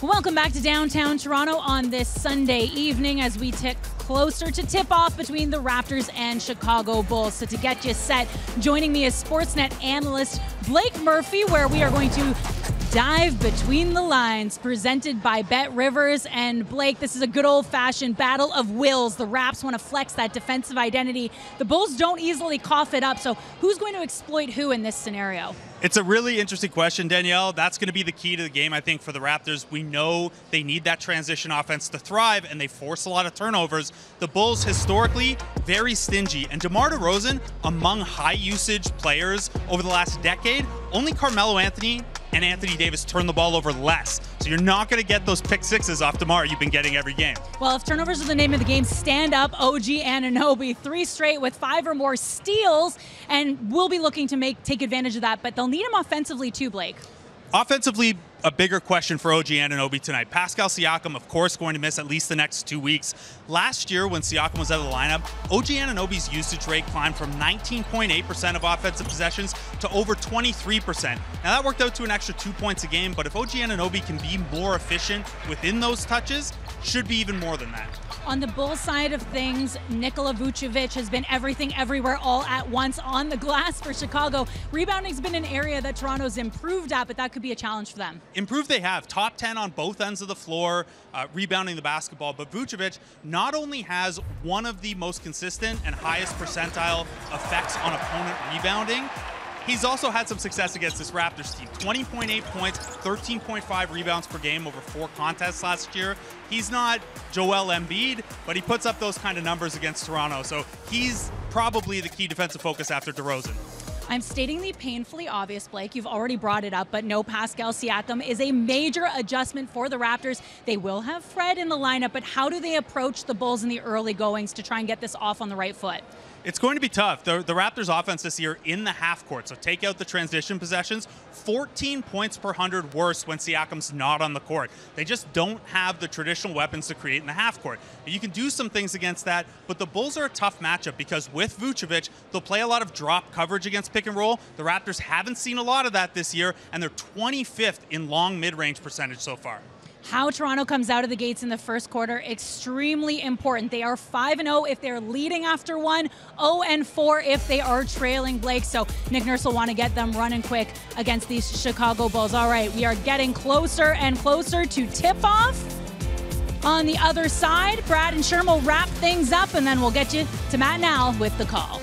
Welcome back to downtown Toronto on this Sunday evening as we tick closer to tip-off between the Raptors and Chicago Bulls. So to get you set, joining me is Sportsnet analyst Blake Murphy, where we are going to dive between the lines, presented by Bet Rivers. And Blake, this is a good old-fashioned battle of wills. The Raps want to flex that defensive identity. The Bulls don't easily cough it up. So who's going to exploit who in this scenario? It's a really interesting question, Danielle. That's going to be the key to the game, I think, for the Raptors. We know they need that transition offense to thrive, and they force a lot of turnovers. The Bulls, historically, very stingy. And DeMar DeRozan, among high-usage players over the last decade, only Carmelo Anthony and Anthony Davis turn the ball over less. So you're not going to get those pick sixes off DeMar you've been getting every game. Well, if turnovers are the name of the game, stand up OG Anunoby. 3 straight with 5 or more steals, and we'll be looking to take advantage of that. But they'll need him offensively too, Blake. Offensively, a bigger question for OG Anunoby tonight. Pascal Siakam, of course, going to miss at least the next 2 weeks. Last year, when Siakam was out of the lineup, OG Anunoby's usage rate climbed from 19.8% of offensive possessions to over 23%. Now, that worked out to an extra 2 points a game, but if OG Anunoby can be more efficient within those touches, should be even more than that. On the Bulls side of things, Nikola Vucevic has been everything everywhere all at once on the glass for Chicago. Rebounding's been an area that Toronto's improved at, but that could be a challenge for them. Improved they have. Top 10 on both ends of the floor, rebounding the basketball. But Vucevic not only has one of the most consistent and highest percentile effects on opponent rebounding, he's also had some success against this Raptors team. 20.8 points, 13.5 rebounds per game over 4 contests last year. He's not Joel Embiid, but he puts up those kind of numbers against Toronto. So he's probably the key defensive focus after DeRozan. I'm stating the painfully obvious, Blake. You've already brought it up, but no Pascal Siakam is a major adjustment for the Raptors. They will have Fred in the lineup, but how do they approach the Bulls in the early goings to try and get this off on the right foot? It's going to be tough. The Raptors' offense this year in the half court, so take out the transition possessions, 14 points per 100 worse when Siakam's not on the court. They just don't have the traditional weapons to create in the half court. You can do some things against that, but the Bulls are a tough matchup because with Vucevic, they'll play a lot of drop coverage against pick and roll. The Raptors haven't seen a lot of that this year, and they're 25th in long mid-range percentage so far. How Toronto comes out of the gates in the first quarter, extremely important. They are 5-0 if they're leading after one, 0-4 if they are trailing, Blake. So Nick Nurse will want to get them running quick against these Chicago Bulls. All right, we are getting closer and closer to tip-off. On the other side, Brad and Sherm will wrap things up, and then we'll get you to Matt and Al with the call.